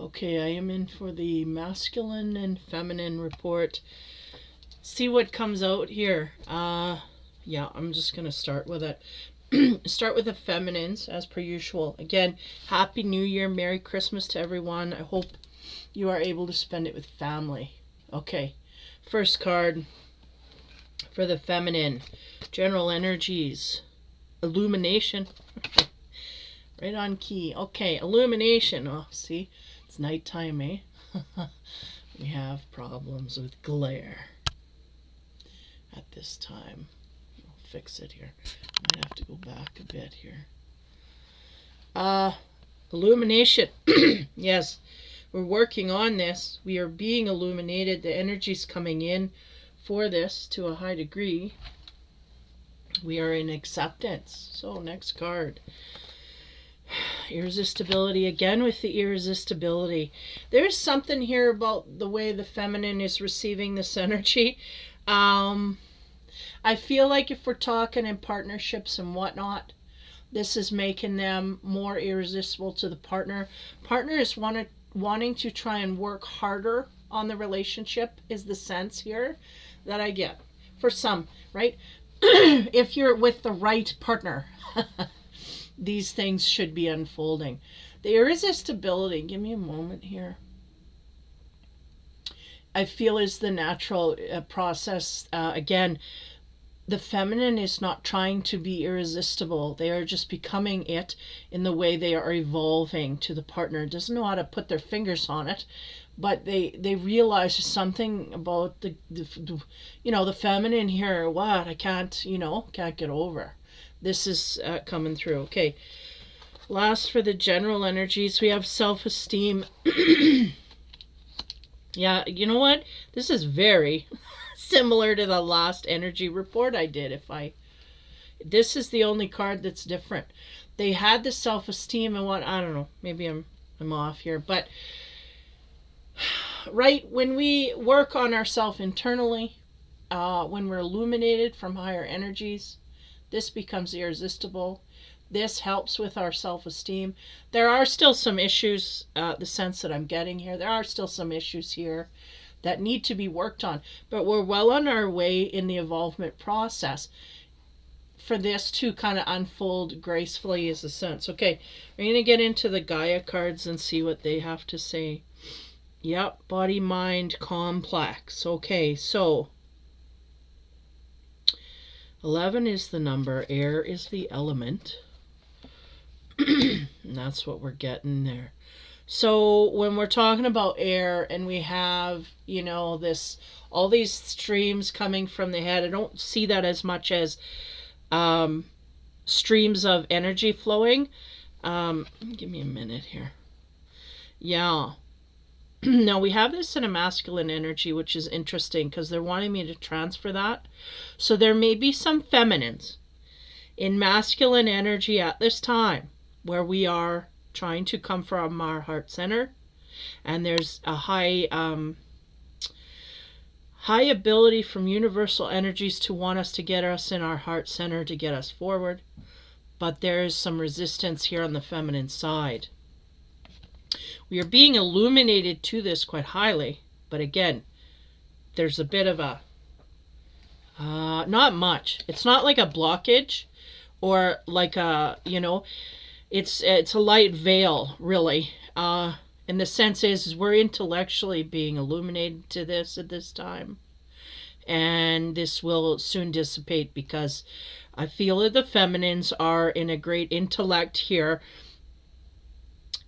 Okay, I am in for the masculine and feminine report. See what comes out here. Yeah, I'm just going to start with it. Start with the feminines, as per usual. Again, Happy New Year, Merry Christmas to everyone. I hope you are able to spend it with family. Okay, first card for the feminine. General energies. Illumination. Right on key. Okay, illumination. Oh, see? It's nighttime, eh? We have problems with glare at this time. I'll fix it here. Might have to go back a bit here. Illumination. Yes, we're working on this. We are being illuminated. The energy's coming in for this to a high degree. We are in acceptance. So, next card. Irresistibility, again with the irresistibility. There's something here about the way the feminine is receiving this energy. I feel like if we're talking in partnerships and whatnot, this is making them more irresistible to the partner. Partner is wanting to try and work harder on the relationship, is the sense here that I get. For some, right? If you're with the right partner. These things should be unfolding. The irresistibility, give me a moment here, I feel is the natural process. Again, the feminine is not trying to be irresistible. They are just becoming it in the way they are evolving to the partner. Doesn't know how to put their fingers on it, but they realize something about the feminine here. What I can't get over. This is coming through. Okay. Last for the general energies, we have self-esteem. Yeah, you know what? This is very similar to the last energy report I did. This is the only card that's different. They had the self-esteem and what, I don't know, maybe I'm off here, but right when we work on ourselves internally, when we're illuminated from higher energies, this becomes irresistible. This helps with our self-esteem. There are still some issues, the sense that I'm getting here. There are still some issues here that need to be worked on. But we're well on our way in the evolvement process for this to kind of unfold gracefully is the sense. Okay, we're going to get into the Gaia cards and see what they have to say. Yep, body-mind complex. Okay, so 11 is the number, air is the element, and that's what we're getting there. So when we're talking about air and we have, all these streams coming from the head, I don't see that as much as streams of energy flowing. Give me a minute here. Yeah. Now we have this in a masculine energy, which is interesting because they're wanting me to transfer that. So there may be some feminines in masculine energy at this time where we are trying to come from our heart center, and there's a high ability from universal energies to want us to get us in our heart center to get us forward, but there is some resistance here on the feminine side. We are being illuminated to this quite highly, but again, there's a bit of a, not much. It's not like a blockage or like a, it's a light veil, really. And the sense is we're intellectually being illuminated to this at this time. And this will soon dissipate because I feel that the feminines are in a great intellect here.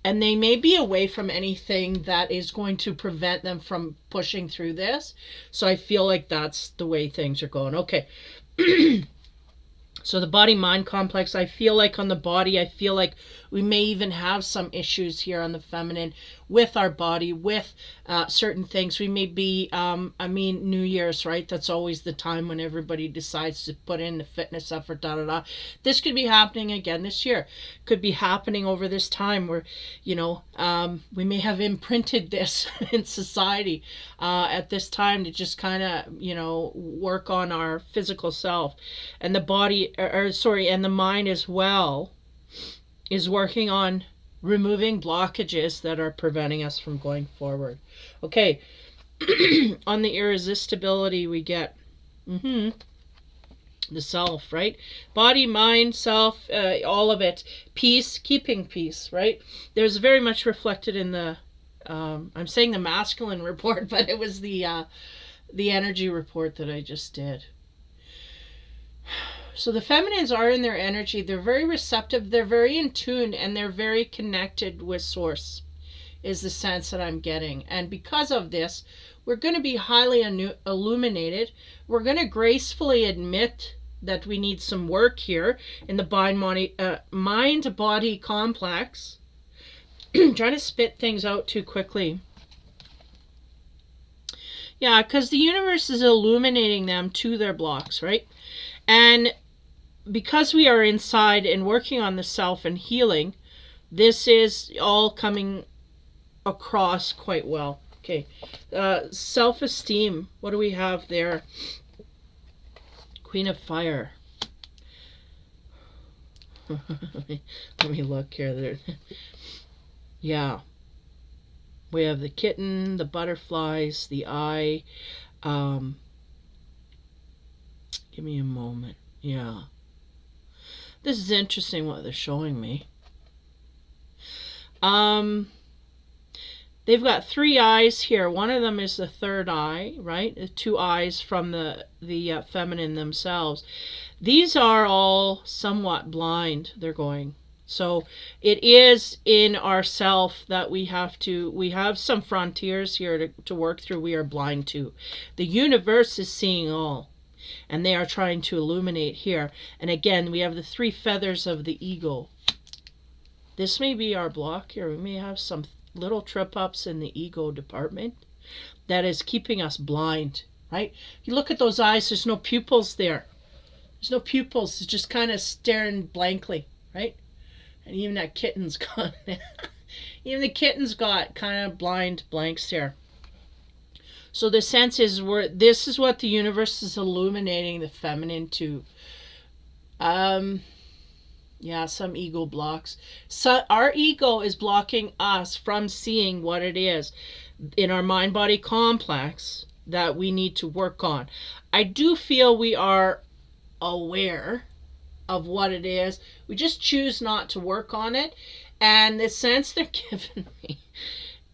And they may be away from anything that is going to prevent them from pushing through this. So I feel like that's the way things are going. Okay. So the body-mind complex, I feel like on the body, I feel like we may even have some issues here on the feminine with our body, with certain things. We may be, New Year's, right? That's always the time when everybody decides to put in the fitness effort, This could be happening again this year. Could be happening over this time where, we may have imprinted this in society at this time to just kind of, work on our physical self. And the body, and the mind as well is working on removing blockages that are preventing us from going forward. Okay, on the irresistibility we get the self, right? Body, mind, self, all of it. Peace, keeping peace, right? There's very much reflected in the, I'm saying the masculine report, but it was the energy report that I just did. So the feminines are in their energy. They're very receptive. They're very in tune, and they're very connected with source, is the sense that I'm getting. And because of this, we're going to be highly illuminated. We're going to gracefully admit that we need some work here in the mind-body complex. Trying to spit things out too quickly. Yeah, because the universe is illuminating them to their blocks, right? And because we are inside and working on the self and healing, this is all coming across quite well. Okay, self-esteem. What do we have there? Queen of Fire. Let me look here. There. Yeah. We have the kitten, the butterflies, the eye. Give me a moment. Yeah. This is interesting what they're showing me. They've got 3 eyes here. One of them is the third eye, right? 2 eyes from the feminine themselves. These are all somewhat blind, they're going. So it is in ourself that we have some frontiers here to work through. We are blind to. The universe is seeing all, and they are trying to illuminate here. And again, we have the 3 feathers of the eagle. This may be our block here. We may have some little trip-ups in the ego department that is keeping us blind, right? You look at those eyes, there's no pupils there. There's no pupils. It's just kind of staring blankly, right? And even that kitten's got, even the kitten's got kind of blind blanks here. So the sense is this is what the universe is illuminating the feminine to. Yeah, some ego blocks. So our ego is blocking us from seeing what it is in our mind-body complex that we need to work on. I do feel we are aware of what it is. We just choose not to work on it. And the sense they're giving me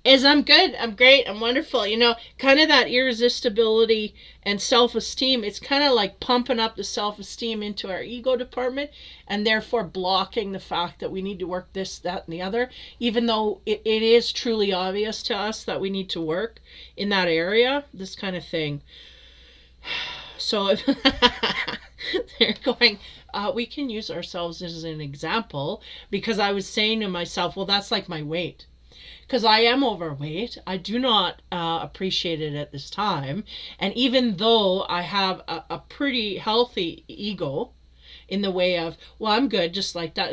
is I'm good, I'm great, I'm wonderful. You know, kind of that irresistibility and self-esteem. It's kind of like pumping up the self-esteem into our ego department and therefore blocking the fact that we need to work this, that, and the other, even though it is truly obvious to us that we need to work in that area, this kind of thing. So if they're going, we can use ourselves as an example, because I was saying to myself, well, that's like my weight. Because I am overweight. I do not appreciate it at this time. And even though I have a pretty healthy ego in the way of, well, I'm good, just like that.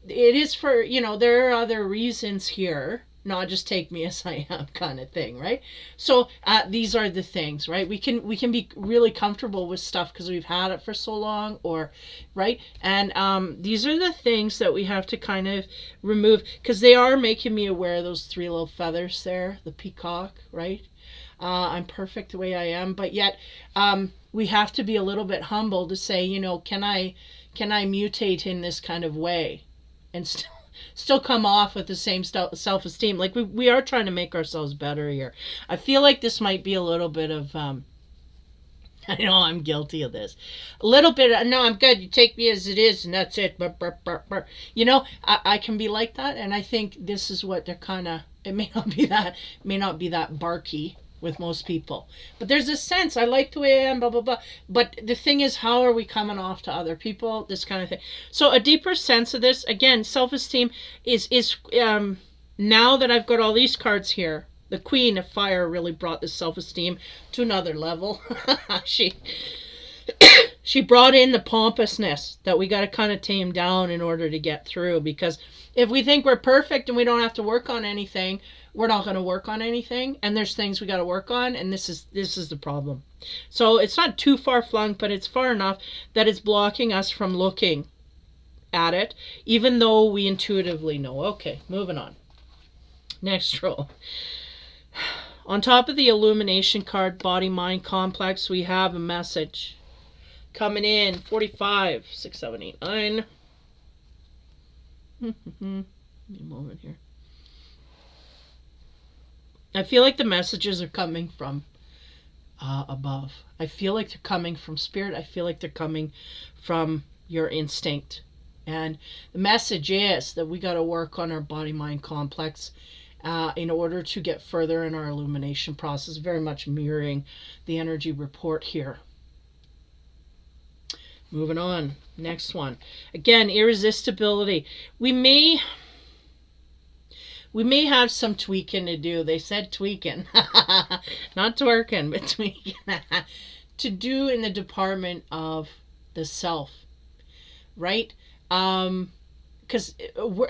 It is for, you know, there are other reasons here, not just take me as I am kind of thing, right? So these are the things, right? We can be really comfortable with stuff because we've had it for so long, or right? And these are the things that we have to kind of remove, because they are making me aware of those 3 little feathers there, the peacock, right? I'm perfect the way I am, but yet we have to be a little bit humble to say, you know, can I mutate in this kind of way and still come off with the same self-esteem. Like we are trying to make ourselves better here. I feel like this might be a little bit of I know I'm guilty of this. A little bit of, no, I'm good, you take me as it is and that's it. You know, I can be like that, and I think this is what they're kind of, it may not be that barky with most people, but there's a sense, I like the way I am, blah blah blah. But the thing is, how are we coming off to other people, this kind of thing. So a deeper sense of this, again, self-esteem is now that I've got all these cards here, the Queen of Fire really brought this self-esteem to another level. She brought in the pompousness that we got to kind of tame down in order to get through, because if we think we're perfect and we don't have to work on anything, we're not going to work on anything, and there's things we got to work on, and this is the problem. So it's not too far flung, but it's far enough that it's blocking us from looking at it, even though we intuitively know. Okay, moving on. Next row. On top of the illumination card, body-mind complex, we have a message coming in. 45, 6, 7, 8, 9. Give me a moment here. I feel like the messages are coming from above. I feel like they're coming from spirit. I feel like they're coming from your instinct. And the message is that we got to work on our body-mind complex in order to get further in our illumination process, very much mirroring the energy report here. Moving on. Next one. Again, irresistibility. We may have some tweaking to do. They said tweaking. Not twerking, but tweaking. To do in the department of the self. Right? Because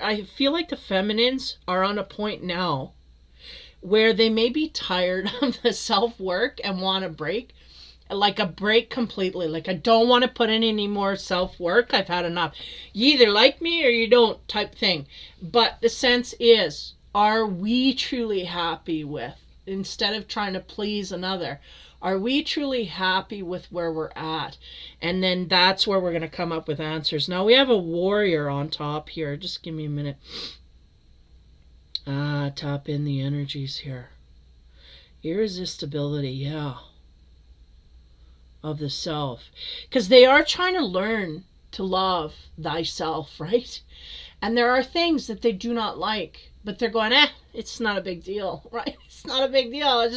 I feel like the feminines are on a point now where they may be tired of the self-work and want a break. Like a break completely. Like, I don't want to put in any more self-work. I've had enough. You either like me or you don't type thing. But the sense is, are we truly happy with, instead of trying to please another, are we truly happy with where we're at? And then that's where we're going to come up with answers. Now we have a warrior on top here. Just give me a minute. Tap in the energies here. Irresistibility, yeah. Of the self. Because they are trying to learn to love thyself, right? And there are things that they do not like, but they're going, it's not a big deal, right? It's not a big deal.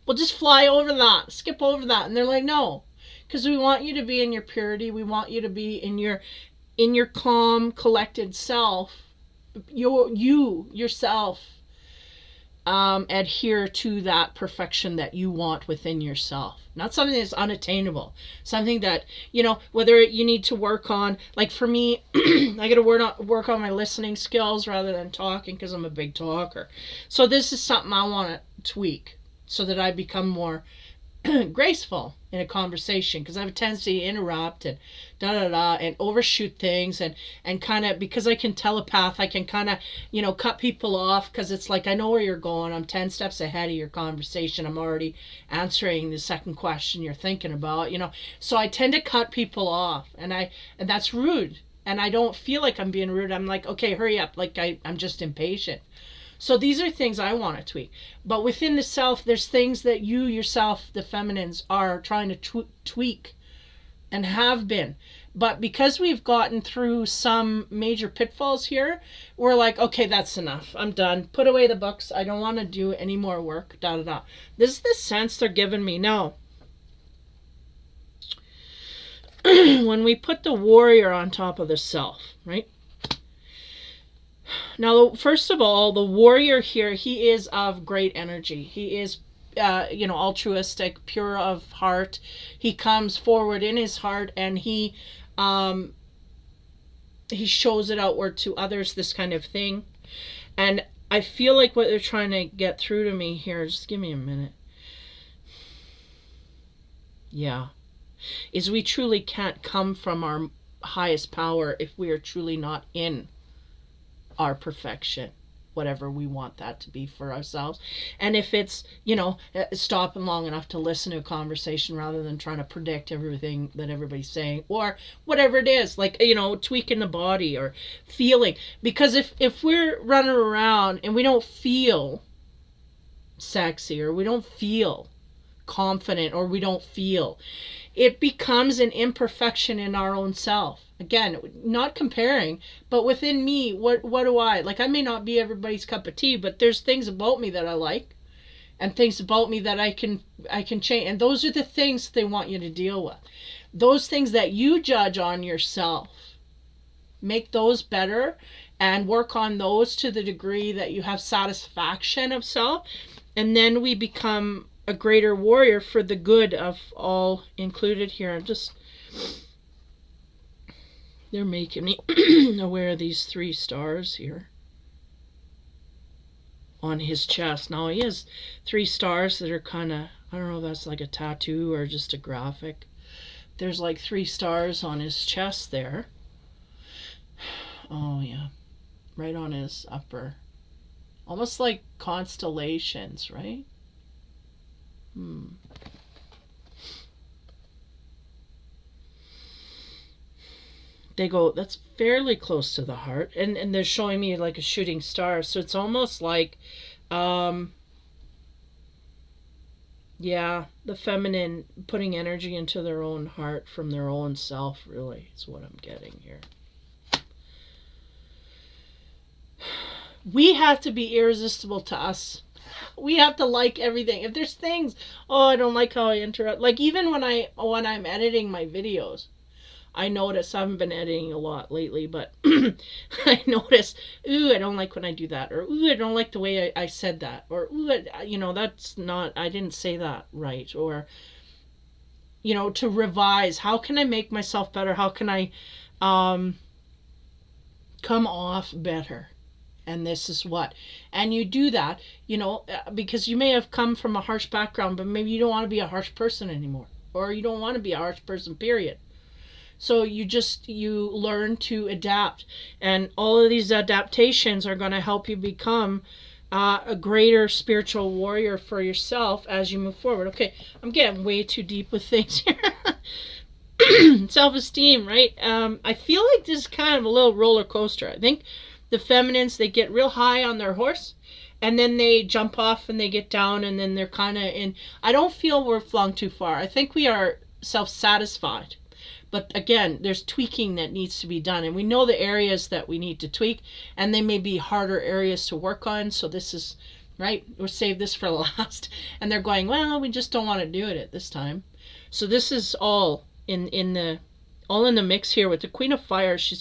We'll just fly over that, skip over that. And they're like, no, because we want you to be in your purity. We want you to be in your calm, collected self. Yourself. Adhere to that perfection that you want within yourself. Not something that's unattainable. Something that, whether you need to work on, like for me, I got to work on my listening skills rather than talking because I'm a big talker. So this is something I want to tweak so that I become more graceful in a conversation, because I have a tendency to interrupt and and overshoot things and kind of, because I can telepath, I can kind of cut people off, because it's like, I know where you're going, I'm 10 steps ahead of your conversation, I'm already answering the second question you're thinking about, so I tend to cut people off, and that's rude, and I don't feel like I'm being rude. I'm like, okay, hurry up, like I'm just impatient. So these are things I want to tweak. But within the self, there's things that you yourself, the feminines, are trying to tweak and have been. But because we've gotten through some major pitfalls here, we're like, okay, that's enough. I'm done. Put away the books. I don't want to do any more work. This is the sense they're giving me now. When we put the warrior on top of the self, right? Now, first of all, the warrior here, he is of great energy. He is, altruistic, pure of heart. He comes forward in his heart, and he shows it outward to others, this kind of thing. And I feel like what they're trying to get through to me here, just give me a minute. Yeah. Is we truly can't come from our highest power if we are truly not in our perfection, whatever we want that to be for ourselves. And if it's, stopping long enough to listen to a conversation rather than trying to predict everything that everybody's saying, or whatever it is, like, tweaking the body or feeling. Because if we're running around and we don't feel sexy, or we don't feel confident, or we don't feel, it becomes an imperfection in our own self. Again, not comparing, but within me, what do I like? I may not be everybody's cup of tea, but there's things about me that I like, and things about me that I can change. And those are the things they want you to deal with. Those things that you judge on yourself, make those better and work on those to the degree that you have satisfaction of self, and then we become a greater warrior for the good of all included here. They're making me aware of these 3 stars here on his chest. Now he has 3 stars that are kind of, I don't know if that's like a tattoo or just a graphic. There's like 3 stars on his chest there. Oh, yeah. Right on his upper. Almost like constellations, right? They go, that's fairly close to the heart. And they're showing me like a shooting star. So it's almost like, yeah, the feminine putting energy into their own heart from their own self, really, is what I'm getting here. We have to be irresistible to us. We have to like everything. If there's things, oh, I don't like how I interrupt. Like even when I'm editing my videos, I notice I haven't been editing a lot lately, but I notice, ooh, I don't like when I do that, or ooh, I don't like the way I said that, or ooh, that's not, I didn't say that right, or to revise. How can I make myself better? How can I come off better? And this is what. And you do that, because you may have come from a harsh background, but maybe you don't want to be a harsh person anymore, or you don't want to be a harsh person, period. So you learn to adapt, and all of these adaptations are going to help you become a greater spiritual warrior for yourself as you move forward. Okay, I'm getting way too deep with things here. Self-esteem, right? I feel like this is kind of a little roller coaster. I think the feminines, they get real high on their horse, and then they jump off and they get down, and then they're kind of in. I don't feel we're flung too far. I think we are self-satisfied. But again, there's tweaking that needs to be done. And we know the areas that we need to tweak, and they may be harder areas to work on. So this is, right, we'll save this for last. And they're going, well, we just don't want to do it at this time. So this is all in the mix here with the Queen of Fire. She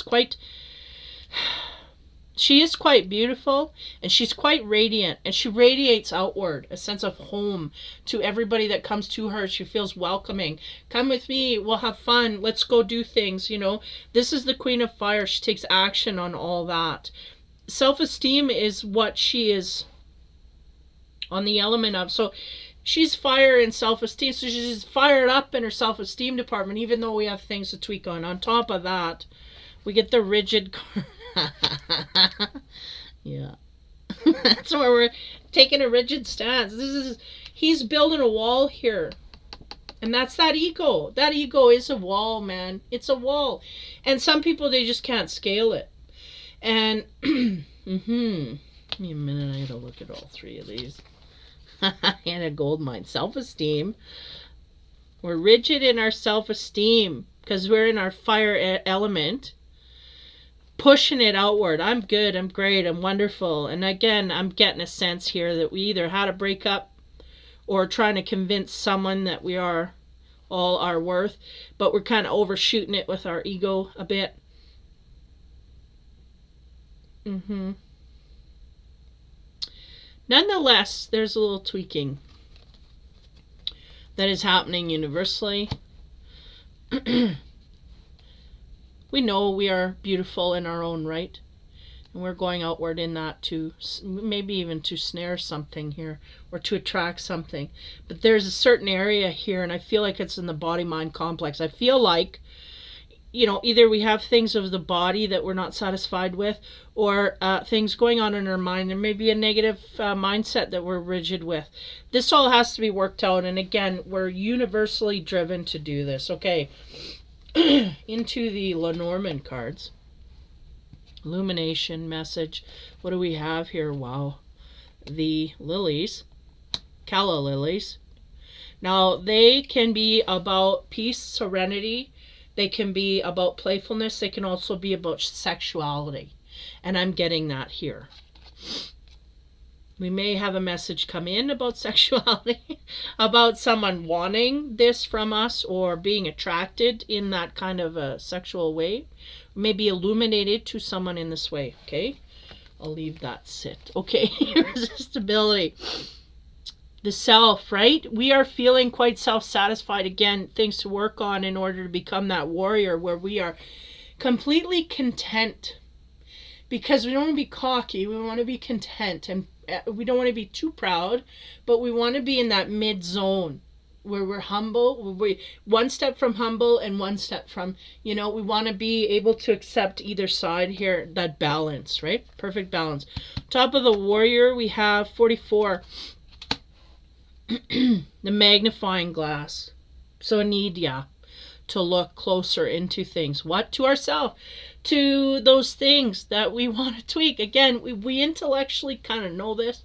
is quite beautiful, and she's quite radiant, and she radiates outward a sense of home to everybody that comes to her. She feels welcoming. Come with me, we'll have fun, let's go do things. This is the Queen of Fire. She takes action on all that. Self-esteem is what she is on the element of. So she's fire in self-esteem, so she's fired up in her self-esteem department, even though we have things to tweak on top of that. We get the rigid card. Yeah. That's where we're taking a rigid stance. He's building a wall here. And that's that ego. That ego is a wall, man. It's a wall. And some people, they just can't scale it. And, Give me a minute, I gotta look at all three of these. And a gold mine. Self-esteem. We're rigid in our self-esteem because we're in our fire element. Pushing it outward. I'm good, I'm great, I'm wonderful. And again, I'm getting a sense here that we either had a breakup or trying to convince someone that we are all our worth, but we're kind of overshooting it with our ego a bit. Nonetheless, there's a little tweaking that is happening universally. We know we are beautiful in our own right, and we're going outward in that to maybe even to snare something here or to attract something. But there's a certain area here, and I feel like it's in the body-mind complex. I feel like, either we have things of the body that we're not satisfied with, or things going on in our mind. There may be a negative mindset that we're rigid with. This all has to be worked out, and again, we're universally driven to do this. Okay. Into the Lenormand cards. Illumination Message. What do we have here? Wow. The lilies. Calla lilies. Now, they can be about peace, serenity. They can be about playfulness. They can also be about sexuality. And I'm getting that here. We may have a message come in about sexuality, about someone wanting this from us or being attracted in that kind of a sexual way. We may be illuminated to someone in this way, okay? I'll leave that sit. Okay, irresistibility. The self, right? We are feeling quite self-satisfied. Again, things to work on in order to become that warrior where we are completely content. Because we don't want to be cocky, we want to be content, and we don't want to be too proud, but we want to be in that mid zone. where we're humble, we one step from humble and one step from, we want to be able to accept either side here, that balance, right? Perfect balance. Top of the warrior, we have 44, the magnifying glass. So a need, to look closer into things. What? To ourselves, to those things that we want to tweak. Again, we intellectually kind of know this,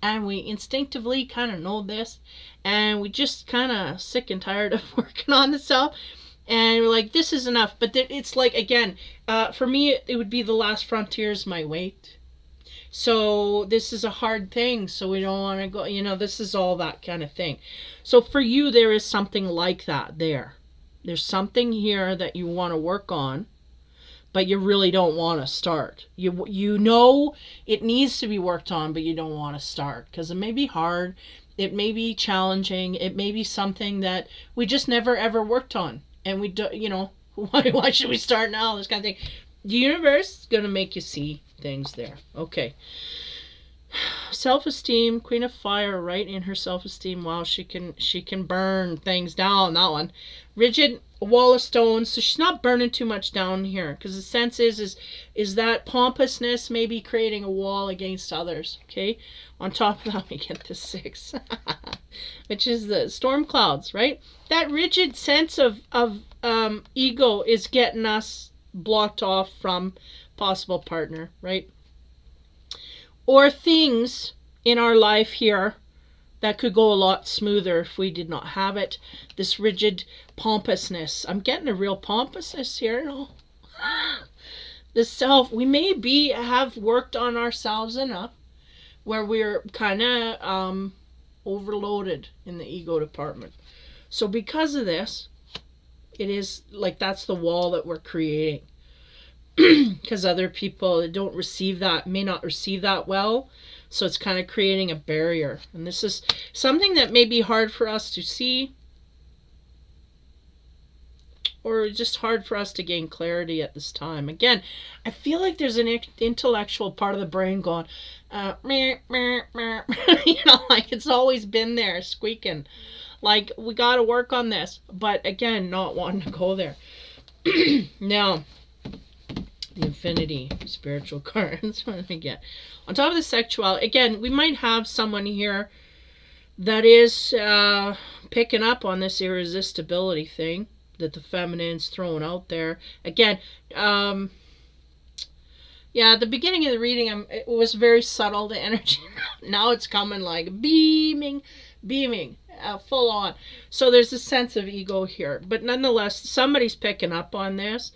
and we instinctively kind of know this, and we just kind of sick and tired of working on the self, and we're like, this is enough. But it's like, again, for me, it would be the last frontier is my weight. So this is a hard thing, so we don't want to go, this is all that kind of thing. So for you, there is something like that there. There's something here that you want to work on, but you really don't want to start. You know it needs to be worked on, but you don't want to start because it may be hard, it may be challenging, it may be something that we just never ever worked on, and we do, why should we start now? This kind of thing. The universe is gonna make you see things there. Okay. Self-esteem, Queen of Fire, right in her self-esteem. Wow, she can burn things down. That one. Rigid wall of stones. So she's not burning too much down here, because the sense is that pompousness maybe creating a wall against others. Okay. On top of that, we get the 6, which is the storm clouds, right? That rigid sense of ego is getting us blocked off from possible partner, right? Or things in our life here that could go a lot smoother if we did not have it. This rigid pompousness. I'm getting a real pompousness here. No? The self, we maybe have worked on ourselves enough where we're kind of overloaded in the ego department. So because of this, it is like that's the wall that we're creating. Because other people may not receive that well, so it's kind of creating a barrier. And this is something that may be hard for us to see, or just hard for us to gain clarity at this time. Again, I feel like there's an intellectual part of the brain going, meh, meh, meh. Like it's always been there squeaking, like we got to work on this, but again, not wanting to go there. Now, the infinity spiritual cards. What did we get? On top of the sexuality, again, we might have someone here that is picking up on this irresistibility thing that the feminine's throwing out there. Again, at the beginning of the reading, it was very subtle, the energy. Now it's coming like beaming, full on. So there's a sense of ego here. But nonetheless, somebody's picking up on this,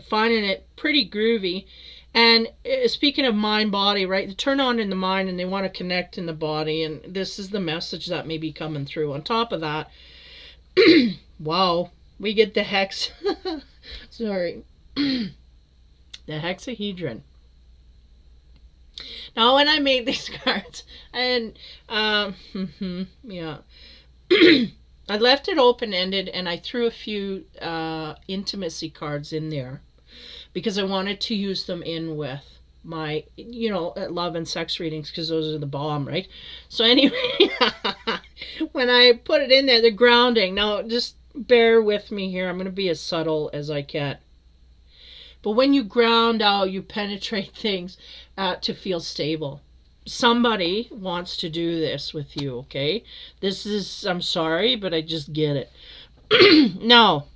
finding it pretty groovy. And speaking of mind-body, right? They turn on in the mind and they want to connect in the body. And this is the message that may be coming through. On top of that, wow, we get the hex. Sorry. The hexahedron. Now, when I made these cards, and I left it open-ended, and I threw a few intimacy cards in there because I wanted to use them in with my, love and sex readings, because those are the bomb, right? So anyway, when I put it in there, the grounding. Now, just bear with me here. I'm going to be as subtle as I can. But when you ground out, you penetrate things to feel stable. Somebody wants to do this with you, okay? This is, I'm sorry, but I just get it. Now,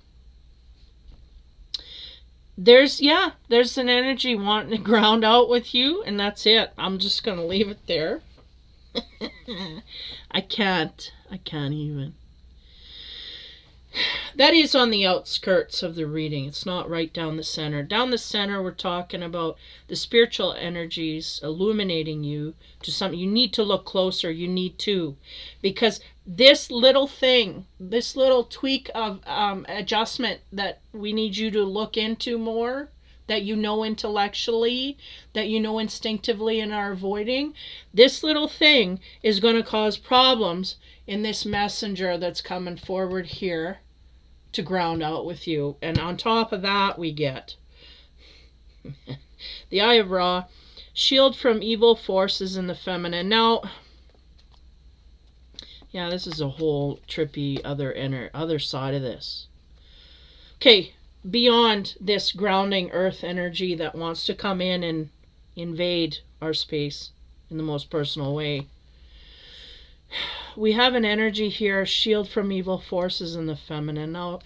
there's an energy wanting to ground out with you, and that's it. I'm just going to leave it there. I can't even. That is on the outskirts of the reading. It's not right down the center. Down the center, we're talking about the spiritual energies illuminating you to something. You need to look closer. You need to. Because this little thing, this little tweak of adjustment that we need you to look into more, that you know intellectually, that you know instinctively and are avoiding, this little thing is going to cause problems in this messenger that's coming forward here to ground out with you. And on top of that, we get the Eye of Ra, shield from evil forces in the feminine. Now, Yeah, this is a whole trippy other side of this. Okay, beyond this grounding earth energy that wants to come in and invade our space in the most personal way, we have an energy here, shield from evil forces in the feminine. Now,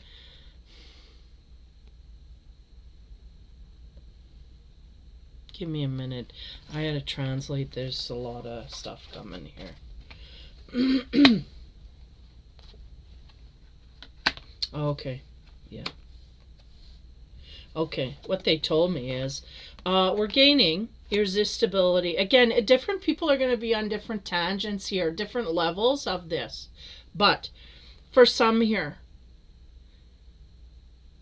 give me a minute. I had to translate. There's a lot of stuff coming here. Okay, yeah. Okay, what they told me is we're gaining irresistibility. Again, different people are going to be on different tangents here, different levels of this. But for some here,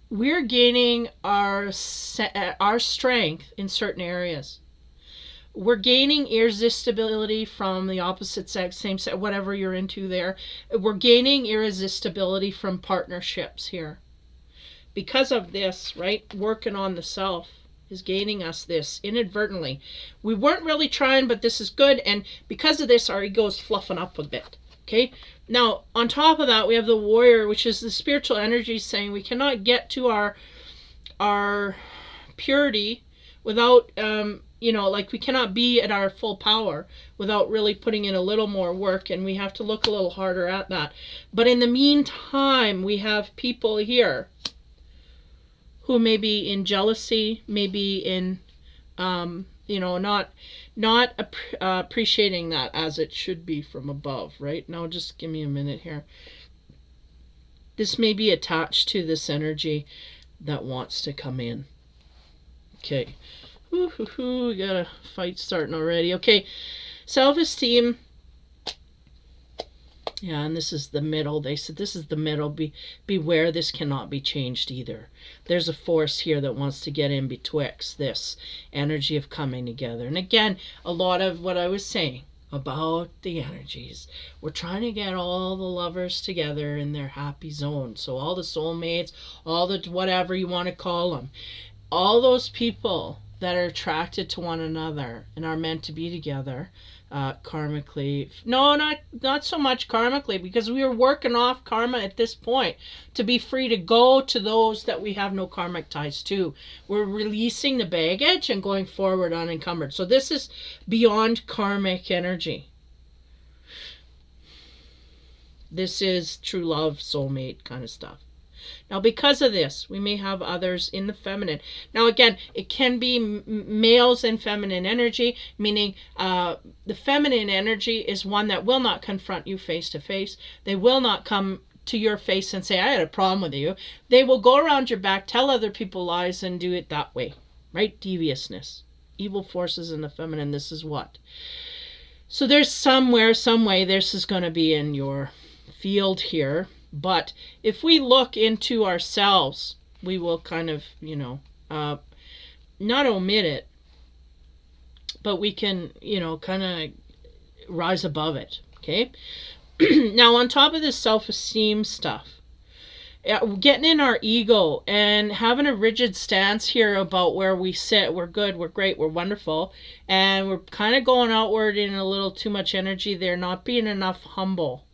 we're gaining our strength in certain areas. We're gaining irresistibility from the opposite sex, same sex, whatever you're into there. We're gaining irresistibility from partnerships here. Because of this, right, working on the self is gaining us this inadvertently. We weren't really trying, but this is good. And because of this, our ego is fluffing up a bit. Okay. Now, on top of that, we have the warrior, which is the spiritual energy saying we cannot get to our purity without, like we cannot be at our full power without really putting in a little more work, and we have to look a little harder at that. But in the meantime, we have people here who may be in jealousy, maybe in, not appreciating that as it should be from above, right? Now, just give me a minute here. This may be attached to this energy that wants to come in. Okay. We got a fight starting already. Okay. Self-esteem. Yeah, and this is the middle. They said this is the middle. Beware, this cannot be changed either. There's a force here that wants to get in betwixt this energy of coming together. And again, a lot of what I was saying about the energies. We're trying to get all the lovers together in their happy zone. So all the soulmates, all the whatever you want to call them. All those people that are attracted to one another and are meant to be together. Karmically, no, not so much karmically, because we are working off karma at this point to be free to go to those that we have no karmic ties to. We're releasing the baggage and going forward unencumbered. So this is beyond karmic energy. This is true love, soulmate kind of stuff. Now, because of this, we may have others in the feminine. Now, again, it can be males and feminine energy, meaning the feminine energy is one that will not confront you face to face. They will not come to your face and say, I had a problem with you. They will go around your back, tell other people lies, and do it that way, right? Deviousness. Evil forces in the feminine, this is what? So there's somewhere, some way, this is going to be in your field here. But if we look into ourselves, we will kind of, not omit it, but we can, kind of rise above it, okay? Now, on top of this self-esteem stuff, getting in our ego and having a rigid stance here about where we sit, we're good, we're great, we're wonderful, and we're kind of going outward in a little too much energy there, not being enough humble.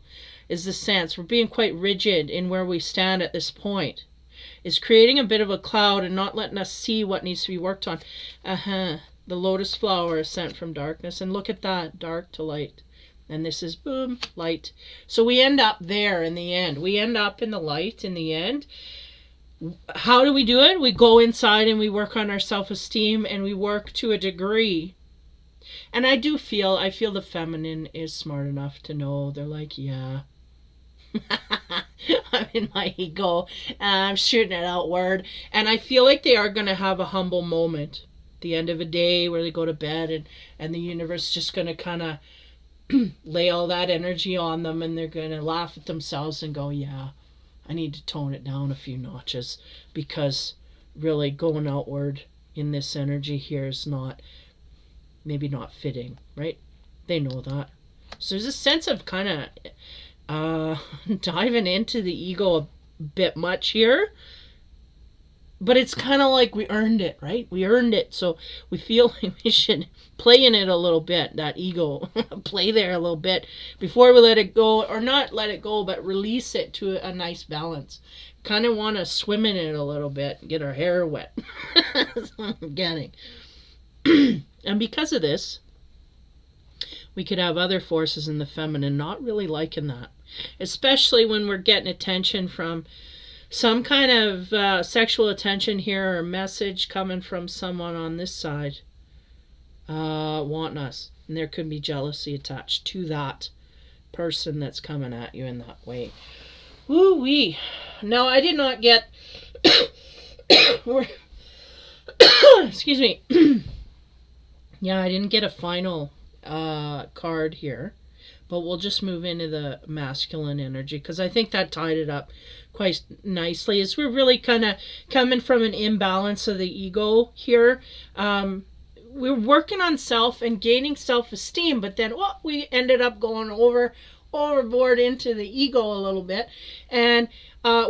Is the sense we're being quite rigid in where we stand at this point. Is creating a bit of a cloud and not letting us see what needs to be worked on. The lotus flower is sent from darkness, and look at that, dark to light. And this is boom, light. So we end up there in the end. We end up in the light in the end. How do we do it? We go inside and we work on our self-esteem, and we work to a degree. And I feel the feminine is smart enough to know. They're like, yeah. I'm in my ego, I'm shooting it outward, and I feel like they are going to have a humble moment at the end of a day where they go to bed, and the universe is just going to kind of lay all that energy on them, and they're going to laugh at themselves and go, yeah, I need to tone it down a few notches, because really going outward in this energy here is maybe not fitting, right? They know that. So there's a sense of kind of diving into the ego a bit much here. but it's kind of like we earned it, right? We earned it, so we feel like we should play in it a little bit, that ego. Play there a little bit before we let it go, or not let it go, but release it to a nice balance. Kind of want to swim in it a little bit, get our hair wet. That's what I'm getting. And because of this, we could have other forces in the feminine not really liking that, especially when we're getting attention from some kind of sexual attention here, or message coming from someone on this side wanting us. And there could be jealousy attached to that person that's coming at you in that way. Woo-wee. Now, I did not get... Excuse me. Yeah, I didn't get a final card here. But we'll just move into the masculine energy, because I think that tied it up quite nicely. As we're really kind of coming from an imbalance of the ego here. We're working on self and gaining self-esteem, but then we ended up going overboard into the ego a little bit, and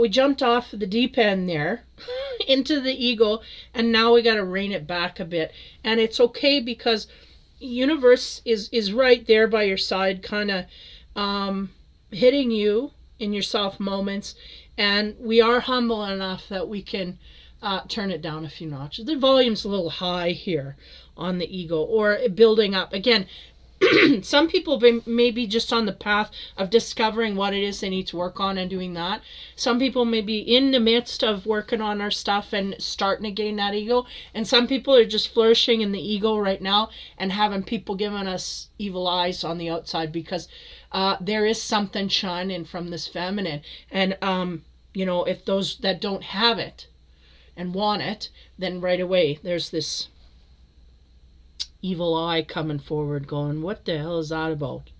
we jumped off the deep end there into the ego, and now we got to rein it back a bit. And it's okay, because universe is right there by your side, kind of hitting you in your soft moments, and we are humble enough that we can turn it down a few notches. The volume's a little high here on the ego, or building up again. Some people may be just on the path of discovering what it is they need to work on and doing that. Some people may be in the midst of working on our stuff and starting to gain that ego. And some people are just flourishing in the ego right now and having people giving us evil eyes on the outside, because there is something shining from this feminine. And, if those that don't have it and want it, then right away there's this evil eye coming forward going, what the hell is that about?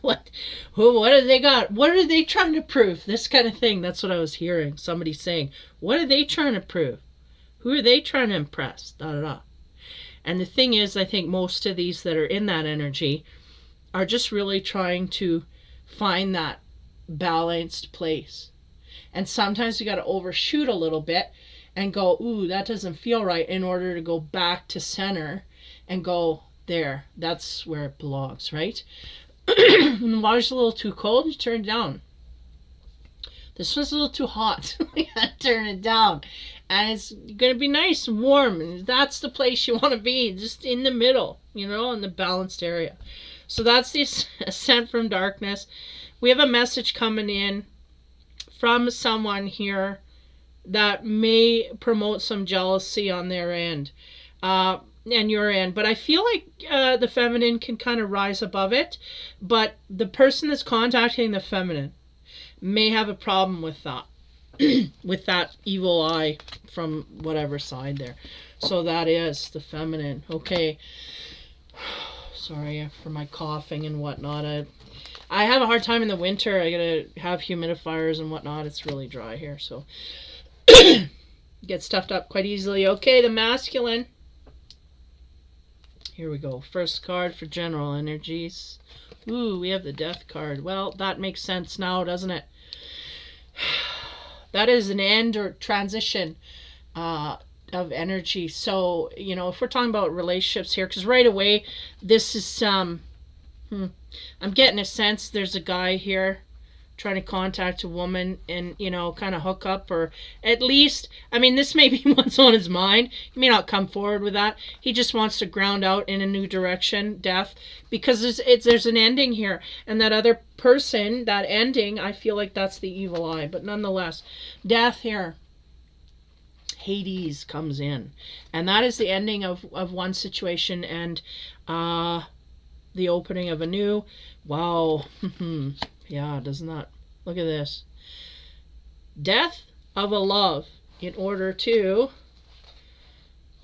what have they got? What are they trying to prove? This kind of thing. That's what I was hearing somebody saying. What are they trying to prove? Who are they trying to impress? Da da da. And the thing is, I think most of these that are in that energy are just really trying to find that balanced place. And sometimes you got to overshoot a little bit and go, ooh, that doesn't feel right, in order to go back to center and go, there, that's where it belongs, right? When the water's a little too cold, you turn it down. This one's a little too hot. We gotta turn it down. And it's gonna be nice and warm, and that's the place you want to be, just in the middle, in the balanced area. So that's the ascent from darkness. We have a message coming in from someone here that may promote some jealousy on their end. And your end, but I feel like the feminine can kind of rise above it, but the person that's contacting the feminine may have a problem with that with that evil eye from whatever side there. So that is the feminine. Okay, sorry for my coughing and whatnot. I have a hard time in the winter. I gotta have humidifiers and whatnot. It's really dry here, so get stuffed up quite easily. Okay, the masculine. Here we go. First card for general energies. Ooh, we have the death card. Well, that makes sense now, doesn't it? That is an end or transition of energy. So, if we're talking about relationships here, because right away, this is I'm getting a sense there's a guy here trying to contact a woman and, kind of hook up, or at least, this may be what's on his mind. He may not come forward with that. He just wants to ground out in a new direction, death, because there's an ending here. And that other person, that ending, I feel like that's the evil eye. But nonetheless, death here. Hades comes in. And that is the ending of one situation and the opening of a new. Wow. Yeah, doesn't that? Look at this. Death of a love in order to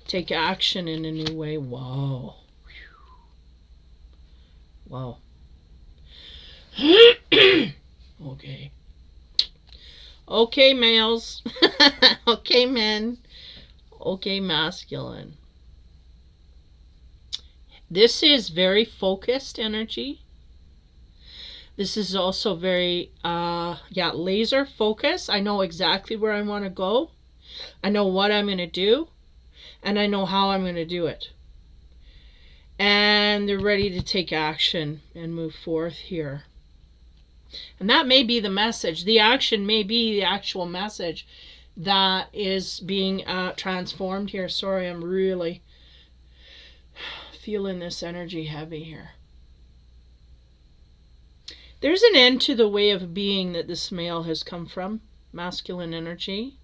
take action in a new way. Wow. Wow. Okay. Okay, males. Okay, men. Okay, masculine. This is very focused energy. This is also very, laser focus. I know exactly where I want to go. I know what I'm going to do, and I know how I'm going to do it. And they're ready to take action and move forth here. And that may be the message. The action may be the actual message that is being transformed here. Sorry, I'm really feeling this energy heavy here. There's an end to the way of being that this male has come from, masculine energy.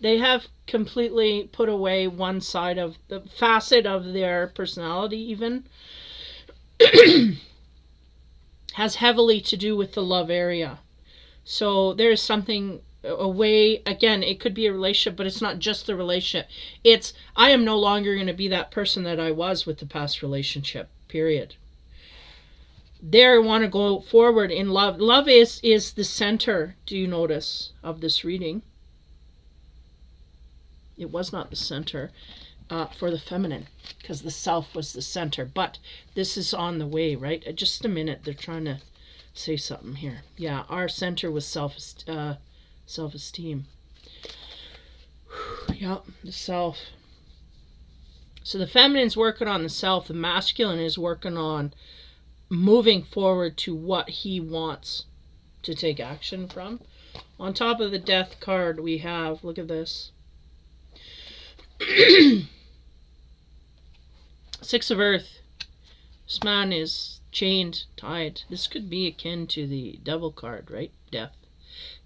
They have completely put away one side of the facet of their personality even. Has heavily to do with the love area. So there's something away, again, it could be a relationship, but it's not just the relationship. It's, I am no longer going to be that person that I was with the past relationship, period. They want to go forward in love. Love is the center, do you notice, of this reading. It was not the center for the feminine, because the self was the center. But this is on the way, right? Just a minute, they're trying to say something here. Yeah, our center was self-esteem. Yeah, the self. So the feminine's working on the self. The masculine is working on moving forward to what he wants to take action from. On top of the death card we have, look at this. Six of Earth. This man is chained, tied. This could be akin to the Devil card, right? Death.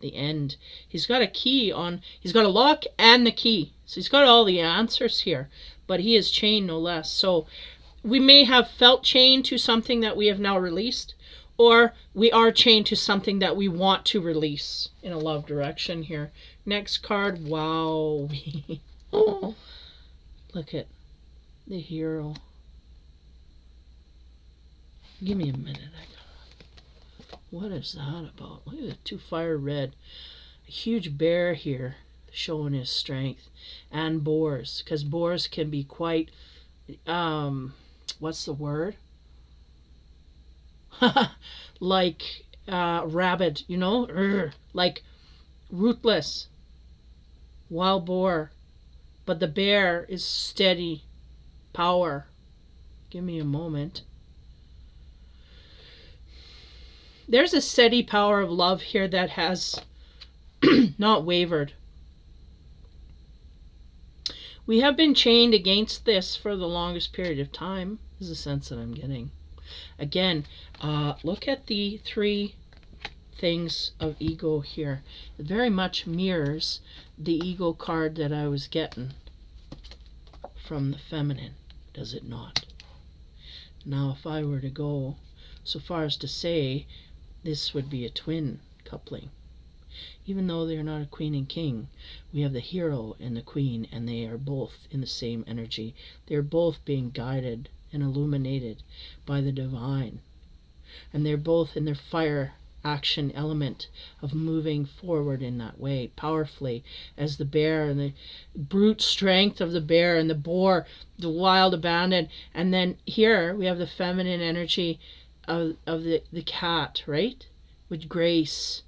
The end. He's got a key on, he's got a lock and the key. So he's got all the answers here. But he is chained no less. So we may have felt chained to something that we have now released. Or we are chained to something that we want to release in a love direction here. Next card. Wow. Oh, look at the Hero. Give me a minute. What is that about? Look at the two fire red. A huge bear here showing his strength. And boars. Because boars can be quite, what's the word? Like rabid, you know? Like ruthless. Wild boar. But the bear is steady power. Give me a moment. There's a steady power of love here that has not wavered. We have been chained against this for the longest period of time, is the sense that I'm getting. Again, look at the three things of ego here. It very much mirrors the ego card that I was getting from the feminine, does it not? Now, if I were to go so far as to say this would be a twin coupling, even though they're not a queen and king, we have the hero and the queen, and they are both in the same energy. They're both being guided and illuminated by the divine, and they're both in their fire action element of moving forward in that way powerfully, as the bear and the brute strength of the bear, and the boar, the wild abandon. And then here we have the feminine energy of the cat, right, with grace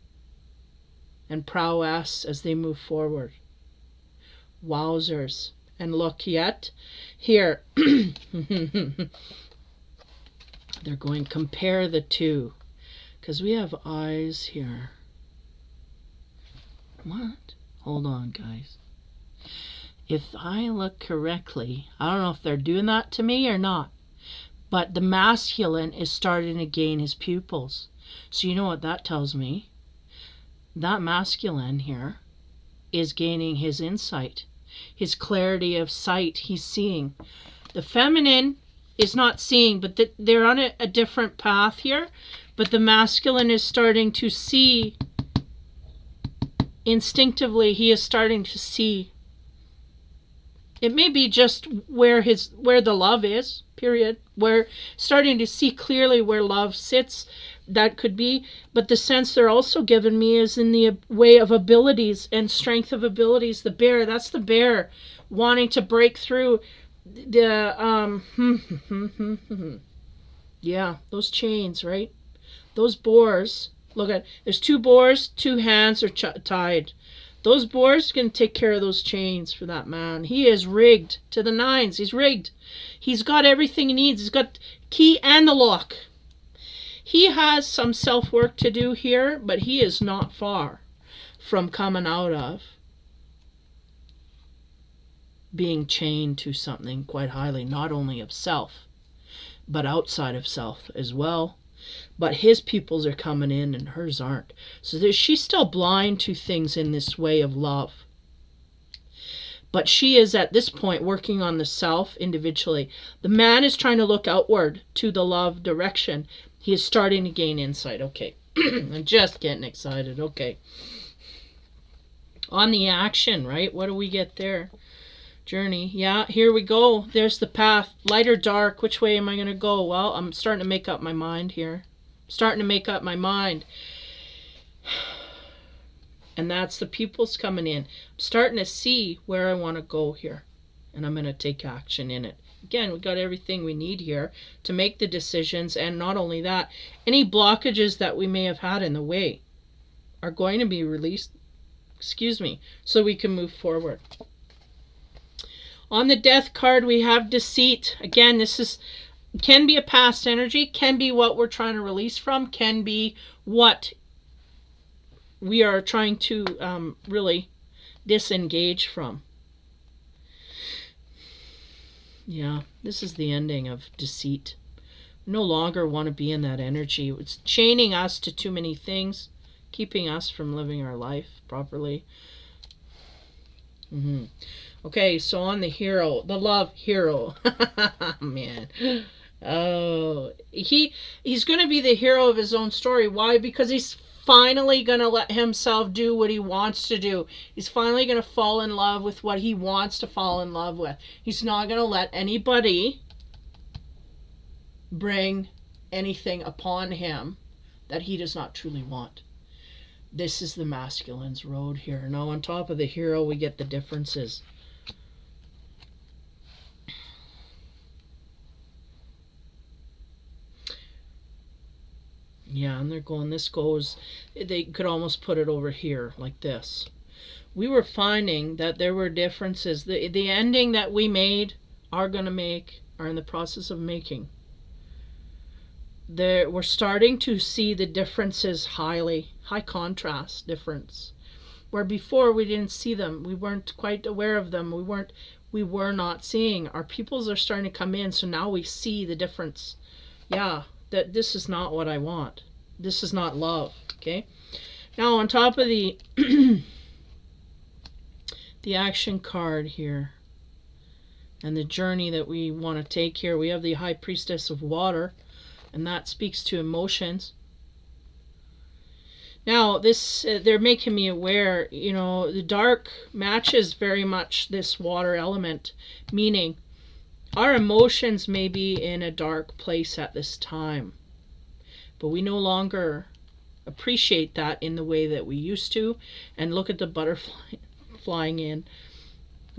and prowess as they move forward. Wowzers. And look yet here. They're going to compare the two, because we have eyes here. What? Hold on, guys. If I look correctly, I don't know if they're doing that to me or not, but the masculine is starting to gain his pupils. So you know what that tells me? That masculine here is gaining his insight, his clarity of sight. He's seeing. The feminine is not seeing, but they're on a different path here. But the masculine is starting to see. Instinctively, he is starting to see. It may be just where the love is, period. We're starting to see clearly where love sits. That could be. But the sense they're also giving me is in the way of abilities and strength of abilities. The bear, that's the bear wanting to break through the, yeah, those chains, right? Those boars, look at, there's two boars, two hands are tied. Those boars can take care of those chains for that man. He is rigged to the nines. He's rigged. He's got everything he needs. He's got key and the lock. He has some self-work to do here, but he is not far from coming out of being chained to something quite highly, not only of self, but outside of self as well. But his pupils are coming in and hers aren't. So she's still blind to things in this way of love. But she is at this point working on the self individually. The man is trying to look outward to the love direction. He is starting to gain insight. Okay. I'm just getting excited. Okay. On the action, right? What do we get there? Journey. Yeah, here we go. There's the path. Light or dark? Which way am I going to go? Well, I'm starting to make up my mind here. Starting to make up my mind. And that's the pupils coming in. I'm starting to see where I want to go here. And I'm going to take action in it. Again, we got everything we need here to make the decisions. And not only that, any blockages that we may have had in the way are going to be released, so we can move forward. On the death card, we have deceit. Again, this can be a past energy, can be what we're trying to release from, can be what we are trying to really disengage from. Yeah, this is the ending of deceit. We no longer want to be in that energy. It's chaining us to too many things, keeping us from living our life properly. Okay, so on the hero, the love hero. Man. Oh, he's going to be the hero of his own story. Why? Because he's finally going to let himself do what he wants to do. He's finally going to fall in love with what he wants to fall in love with. He's not going to let anybody bring anything upon him that he does not truly want. This is the masculine's road here. Now, on top of the hero, we get the differences. Yeah, and they're going, they could almost put it over here, like this. We were finding that there were differences. The ending that we made, are in the process of making. We're starting to see the differences high contrast difference. Where before we didn't see them. We weren't quite aware of them. We were not seeing. Our pupils are starting to come in, so now we see the difference. Yeah, that this is not what I want. This is not love. Okay? Now on top of the the action card here and the journey that we want to take here, we have the High Priestess of Water, and that speaks to emotions. Now, they're making me aware, the dark matches very much this water element, meaning our emotions may be in a dark place at this time, but we no longer appreciate that in the way that we used to. And look at the butterfly flying in,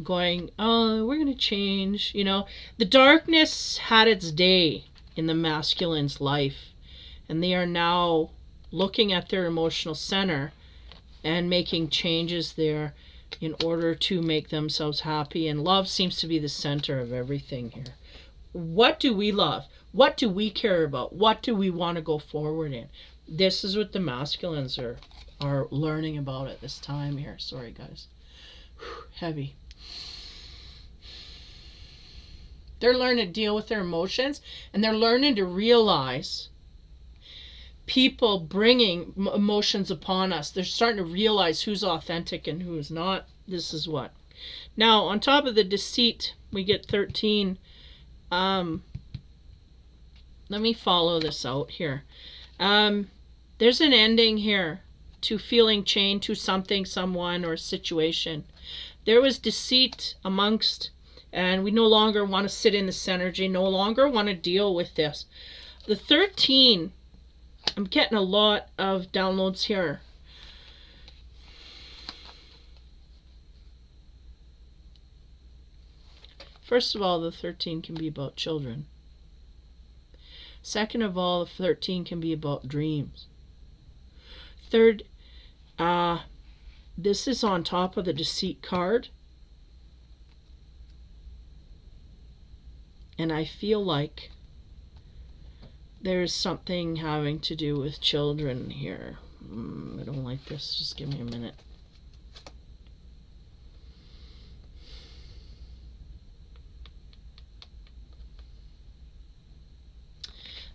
going, oh, we're going to change. The darkness had its day in the masculine's life, and they are now looking at their emotional center and making changes there in order to make themselves happy. And love seems to be the center of everything here. What do we love? What do we care about? What do we want to go forward in? This is what the masculines are learning about at this time here. Sorry, guys. Heavy. They're learning to deal with their emotions, and they're learning to realize people bringing emotions upon us. They're starting to realize who's authentic and who is not. This is what. Now, on top of the deceit, we get 13. Let me follow this out here. There's an ending here to feeling chained to something, someone, or situation. There was deceit amongst, and we no longer want to sit in this energy, no longer want to deal with this. The 13, I'm getting a lot of downloads here. First of all, the 13 can be about children. Second of all, the 13 can be about dreams. Third, This is on top of the deceit card. And I feel like there's something having to do with children here. I don't like this. Just give me a minute.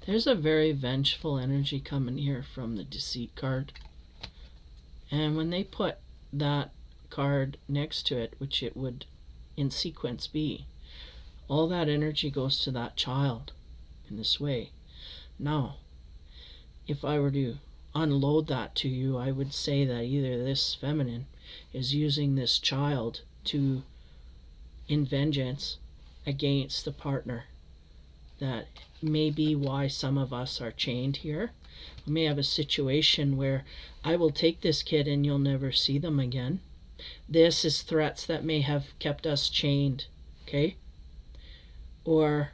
There's a very vengeful energy coming here from the deceit card. And when they put that card next to it, which it would in sequence be, all that energy goes to that child in this way. Now, if I were to unload that to you, I would say that either this feminine is using this child to in vengeance against the partner. That may be why some of us are chained here. We may have a situation where I will take this kid and you'll never see them again. This is threats that may have kept us chained, okay? Or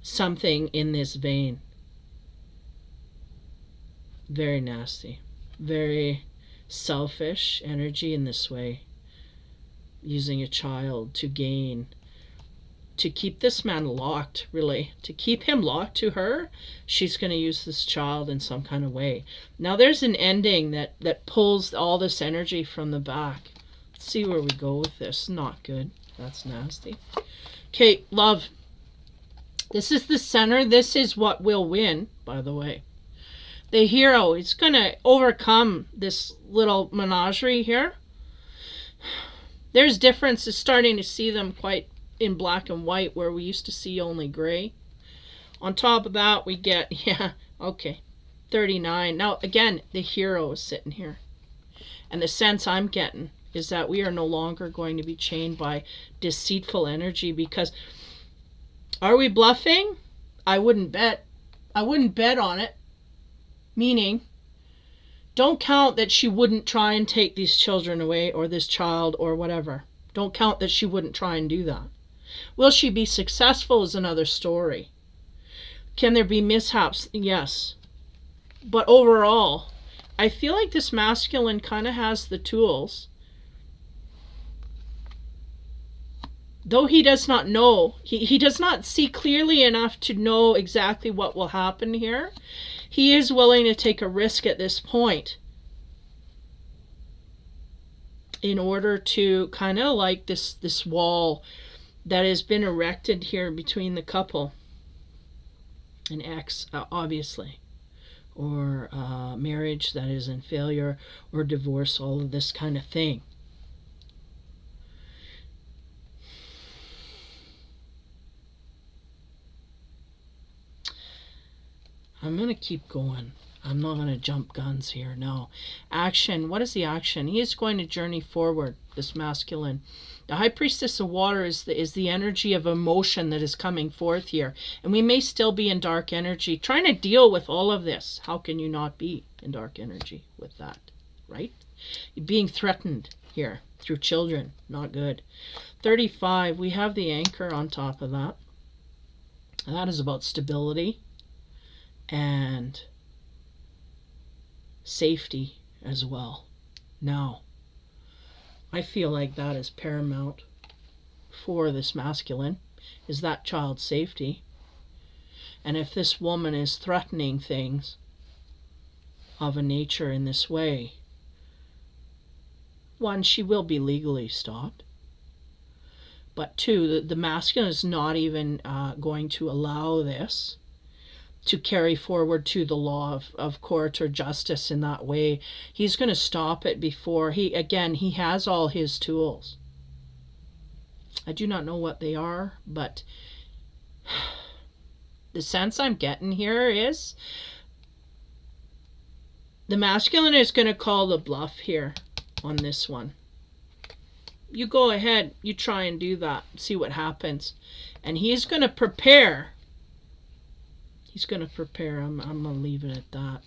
something in this vein. Very nasty. Very selfish energy in this way. Using a child to gain, to keep this man locked, really. To keep him locked to her, she's going to use this child in some kind of way. Now there's an ending that pulls all this energy from the back. Let's see where we go with this. Not good. That's nasty. Okay, love. This is the center. This is what will win, by the way. The hero is going to overcome this little menagerie here. There's differences, starting to see them quite in black and white where we used to see only gray. On top of that we get, 39. Now again, the hero is sitting here. And the sense I'm getting is that we are no longer going to be chained by deceitful energy, because are we bluffing? I wouldn't bet. I wouldn't bet on it. Meaning, don't count that she wouldn't try and take these children away, or this child, or whatever. Don't count that she wouldn't try and do that. Will she be successful is another story. Can there be mishaps? Yes. But overall, I feel like this masculine kind of has the tools. Though he does not know, he does not see clearly enough to know exactly what will happen here. He is willing to take a risk at this point in order to kind of like this wall that has been erected here between the couple. An ex, obviously. Or marriage that is in failure, or divorce, all of this kind of thing. I'm going to keep going. I'm not going to jump guns here. No. Action. What is the action? He is going to journey forward, this masculine. The High Priestess of Water is the energy of emotion that is coming forth here. And we may still be in dark energy, trying to deal with all of this. How can you not be in dark energy with that, right? You're being threatened here through children. Not good. 35, we have the anchor on top of that. And that is about stability and safety as well. Now, I feel like that is paramount for this masculine, is that child's safety. And if this woman is threatening things of a nature in this way, one, she will be legally stopped. But two, the masculine is not even going to allow this to carry forward to the law of court or justice in that way. He's going to stop it before he has all his tools. I do not know what they are, but the sense I'm getting here is the masculine is going to call the bluff here on this one. You go ahead, you try and do that, see what happens. And he's going to prepare. He's going to prepare. I'm going to leave it at that.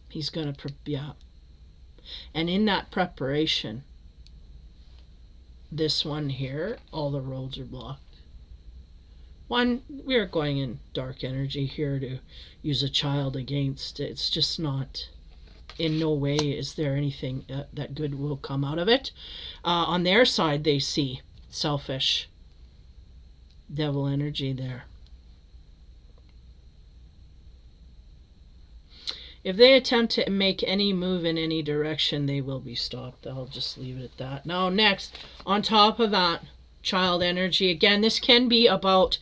He's going to, And in that preparation, this one here, all the roads are blocked. One, we're going in dark energy here to use a child against. It's just not in no way is there anything that good will come out of it. On their side, they see selfish devil energy there. If they attempt to make any move in any direction, they will be stopped. I'll just leave it at that. Now, next, on top of that, child energy. Again, this can be about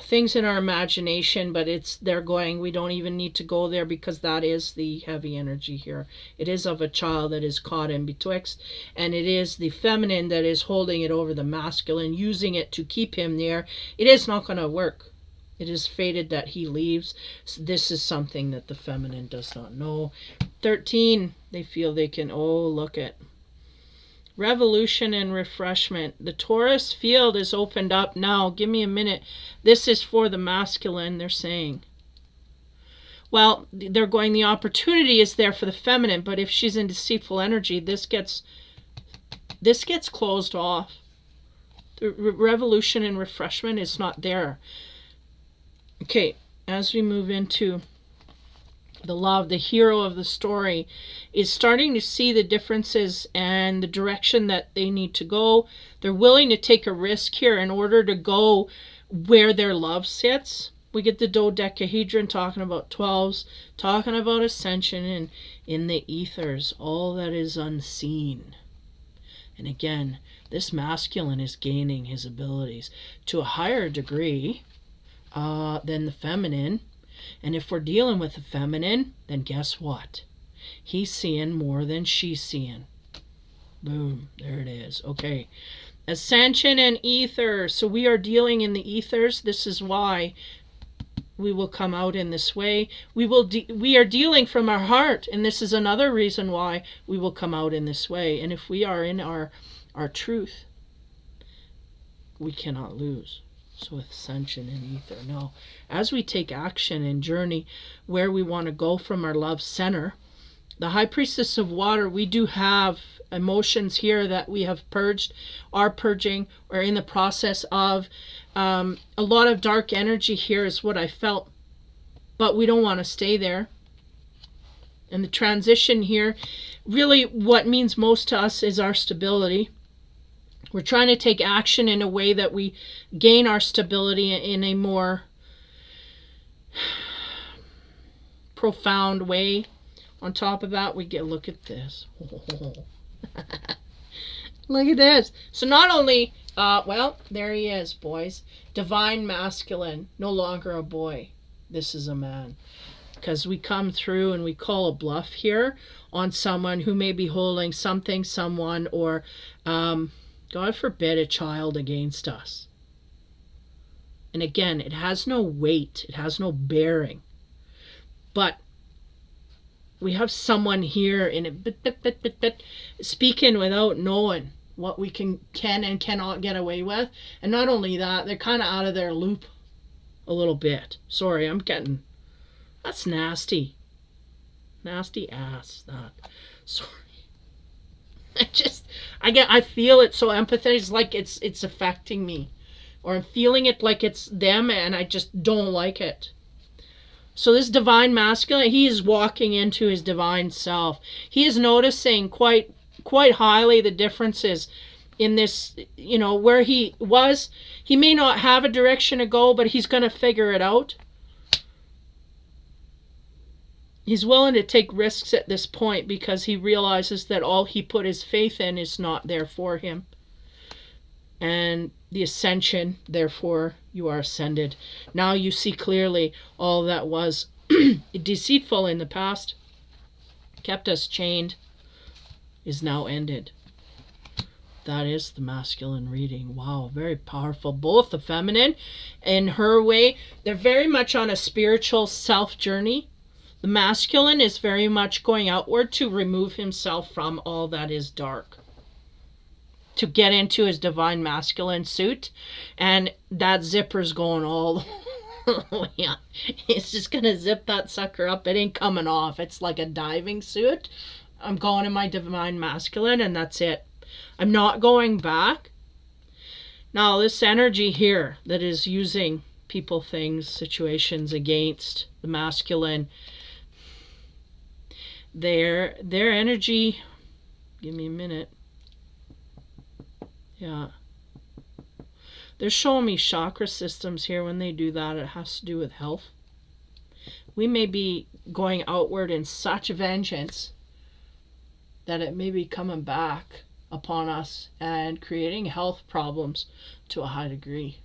things in our imagination, but we don't even need to go there, because that is the heavy energy here. It is of a child that is caught in betwixt, and it is the feminine that is holding it over the masculine, using it to keep him there. It is not going to work. It is fated that he leaves. So this is something that the feminine does not know. 13, they feel they can, look at revolution and refreshment. The Taurus field is opened up now. Give me a minute. This is for the masculine, they're saying. Well, they're going, the opportunity is there for the feminine, but if she's in deceitful energy, this gets closed off. The revolution and refreshment is not there. Okay, as we move into the love, the hero of the story is starting to see the differences and the direction that they need to go. They're willing to take a risk here in order to go where their love sits. We get the dodecahedron talking about 12s, talking about ascension, and in the ethers, all that is unseen. And again, this masculine is gaining his abilities to a higher degree than the feminine. And if we're dealing with the feminine, then guess what? He's seeing more than she's seeing. Boom, there it is. Okay, ascension and ether. So we are dealing in the ethers. This is why we will come out in this way. We are dealing from our heart, and this is another reason why we will come out in this way. And if we are in our truth, we cannot lose. So ascension and ether. Now, as we take action and journey where we want to go from our love center, the High Priestess of Water, we do have emotions here that we have purged, are purging, or in the process of. A lot of dark energy here is what I felt, but we don't want to stay there. And the transition here, really what means most to us is our stability. We're trying to take action in a way that we gain our stability in a more profound way. On top of that, we get, look at this. Look at this. So not only, well, there he is, boys. Divine masculine, no longer a boy. This is a man. Because we come through and we call a bluff here on someone who may be holding something, someone, or God forbid, a child against us. And again, it has no weight. It has no bearing. But we have someone here in it, speaking without knowing what we can and cannot get away with. And not only that, they're kind of out of their loop a little bit. Sorry, that's nasty. Nasty ass, that. Sorry. I feel it so empathetic. It's like it's affecting me. Or I'm feeling it like it's them, and I just don't like it. So this divine masculine, he is walking into his divine self. He is noticing quite highly the differences in this, where he was. He may not have a direction to go, but he's going to figure it out. He's willing to take risks at this point because he realizes that all he put his faith in is not there for him. And the ascension, therefore, you are ascended. Now you see clearly all that was deceitful in the past, kept us chained, is now ended. That is the masculine reading. Wow, very powerful. Both the feminine, in her way, they're very much on a spiritual self journey. The masculine is very much going outward to remove himself from all that is dark, to get into his divine masculine suit, and that zipper's going all yeah, it's just gonna zip that sucker up. It ain't coming off. It's like a diving suit. I'm going in my divine masculine, and that's it. I'm not going back. Now this energy here that is using people, things, situations against the masculine, Their energy, give me a minute. Yeah. They're showing me chakra systems here. When they do that, it has to do with health. We may be going outward in such vengeance that it may be coming back upon us and creating health problems to a high degree.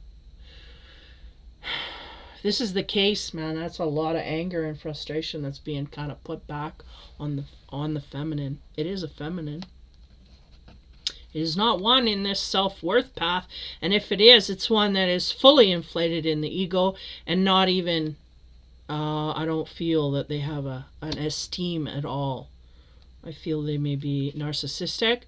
This is the case, man. That's a lot of anger and frustration that's being kind of put back on the feminine. It is a feminine. It is not one in this self-worth path, and if it is, it's one that is fully inflated in the ego and not even, I don't feel that they have an esteem at all. I feel they may be narcissistic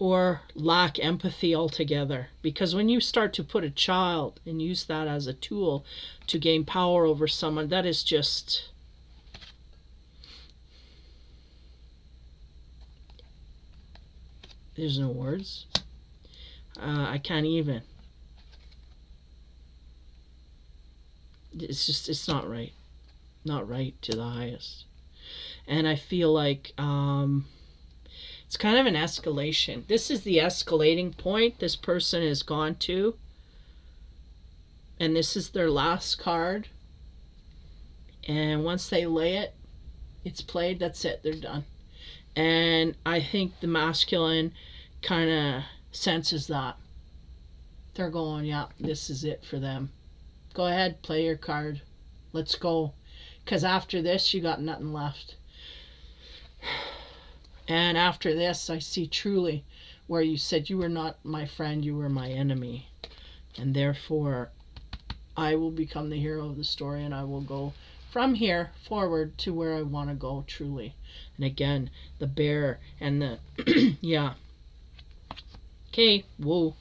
or lack empathy altogether. Because when you start to put a child and use that as a tool to gain power over someone, that is just... There's no words. I can't even. It's just, it's not right. Not right to the highest. And I feel like it's kind of an escalation. This is the escalating point this person has gone to. And this is their last card. And once they lay it, it's played, that's it, they're done. And I think the masculine kind of senses that. They're going, yeah, this is it for them. Go ahead, play your card. Let's go. Because after this, you got nothing left. And after this, I see truly where you said you were not my friend, you were my enemy. And therefore, I will become the hero of the story, and I will go from here forward to where I want to go truly. And again, the bear and the, yeah. Okay, whoa.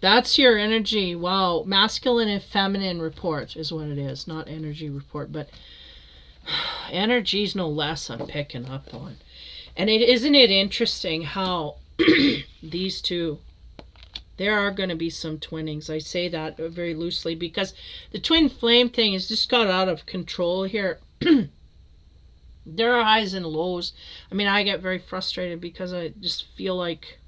That's your energy. Wow. Masculine and feminine report is what it is. Not energy report, but energy's no less I'm picking up on. And isn't it interesting how these two, there are going to be some twinnings. I say that very loosely because the twin flame thing has just got out of control here. There are highs and lows. I mean, I get very frustrated because I just feel like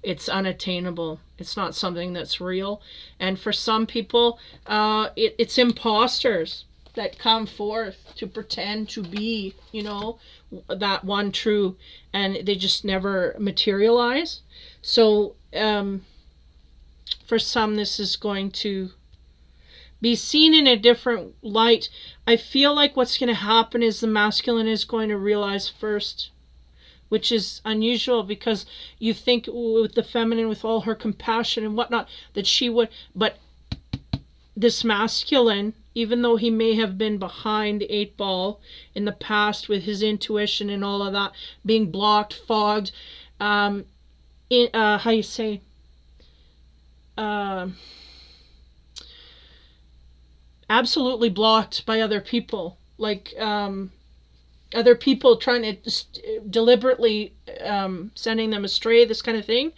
it's unattainable. It's not something that's real. And for some people, it's imposters that come forth to pretend to be, you know, that one true, and they just never materialize. So for some, this is going to be seen in a different light. I feel like what's going to happen is the masculine is going to realize first, which is unusual because you think with the feminine, with all her compassion and whatnot, that she would, but this masculine, even though he may have been behind the 8 ball in the past with his intuition and all of that, being blocked, fogged, how you say, absolutely blocked by other people, like other people trying to deliberately sending them astray, this kind of thing.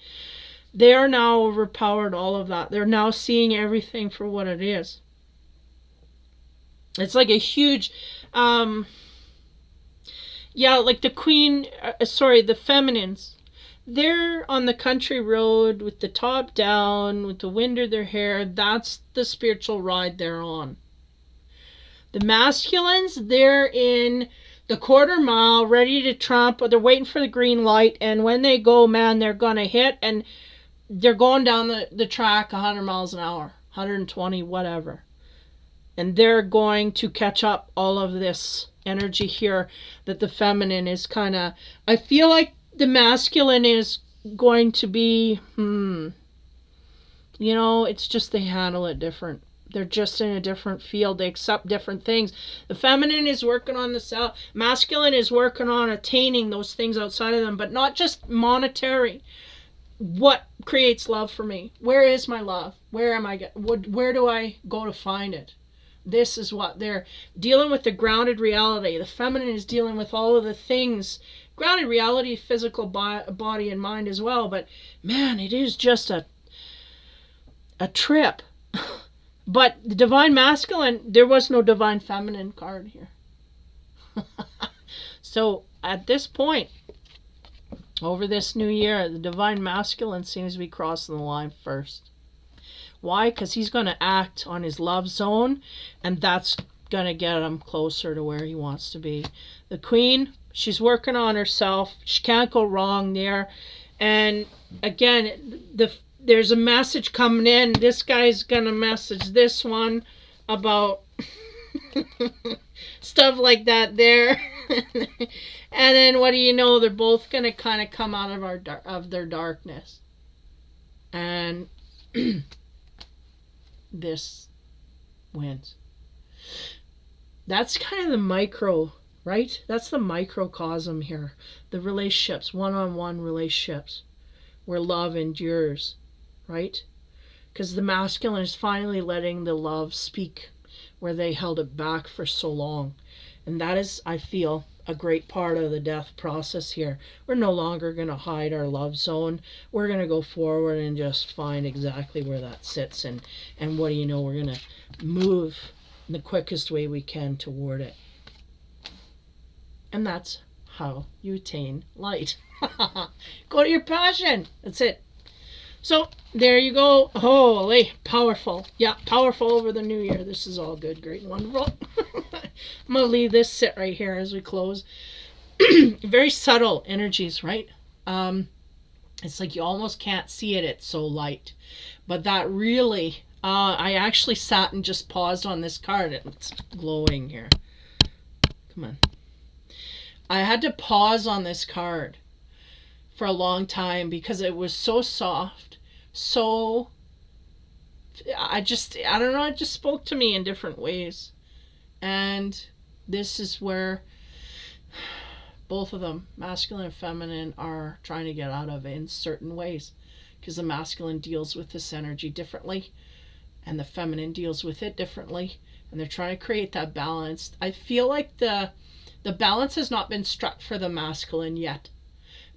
They are now overpowered all of that. They're now seeing everything for what it is. It's like a huge, yeah, like the queen, the feminines. They're on the country road with the top down, with the wind of their hair. That's the spiritual ride they're on. The masculines, they're in the 1/4 mile, ready to trump, or they're waiting for the green light, and when they go, man, they're going to hit, and they're going down the track 100 miles an hour, 120, whatever. And they're going to catch up all of this energy here that the feminine is kind of, I feel like the masculine is going to be, you know, it's just they handle it different. They're just in a different field. They accept different things. The feminine is working on the self. Masculine is working on attaining those things outside of them, but not just monetary. What creates love for me? Where is my love? Where am I? Where do I go to find it? This is what they're dealing with, the grounded reality. The feminine is dealing with all of the things. Grounded reality, physical body and mind as well. But man, it is just a trip. But the divine masculine, there was no divine feminine card here. So at this point, over this new year, the divine masculine seems to be crossing the line first. Why? Because he's going to act on his love zone, and that's going to get him closer to where he wants to be. The queen, she's working on herself. She can't go wrong there. And again, there's a message coming in. This guy's going to message this one about stuff like that there. And then what do you know? They're both going to kind of come out of their darkness. And this wins. That's kind of the micro, right? That's the microcosm here. The relationships, one-on-one relationships, where love endures, right? Because the masculine is finally letting the love speak where they held it back for so long. And that is, I feel, a great part of the death process here. We're no longer going to hide our love zone. We're going to go forward and just find exactly where that sits. And what do you know? We're going to move the quickest way we can toward it. And that's how you attain light. Go to your passion. That's it. So there you go. Holy, powerful. Yeah, powerful over the new year. This is all good, great, and wonderful. I'm going to leave this sit right here as we close. Very subtle energies, right? It's like you almost can't see it. It's so light. But that really, I actually sat and just paused on this card. It's glowing here. Come on. I had to pause on this card for a long time because it was so soft, so, I don't know, it just spoke to me in different ways. And this is where both of them, masculine and feminine, are trying to get out of it in certain ways. Because the masculine deals with this energy differently, and the feminine deals with it differently. And they're trying to create that balance. I feel like the balance has not been struck for the masculine yet.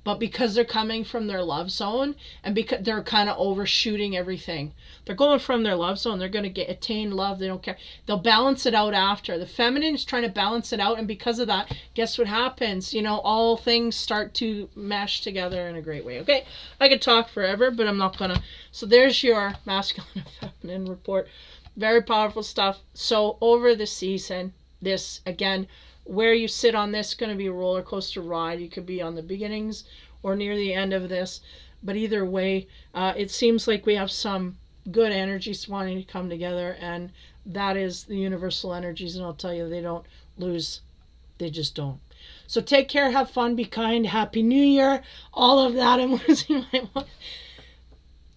But because they're coming from their love zone, and because they're kind of overshooting everything, they're going from their love zone, they're going to attain love, they don't care. They'll balance it out after. The feminine is trying to balance it out, and because of that, guess what happens? You know, all things start to mesh together in a great way. Okay, I could talk forever, but I'm not going to. So there's your masculine and feminine report. Very powerful stuff. So over the season, this, again, where you sit on this is going to be a roller coaster ride. You could be on the beginnings or near the end of this. But either way, it seems like we have some good energies wanting to come together. And that is the universal energies. And I'll tell you, they don't lose. They just don't. So take care. Have fun. Be kind. Happy New Year. All of that. I'm losing my mind.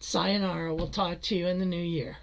Sayonara. We'll talk to you in the new year.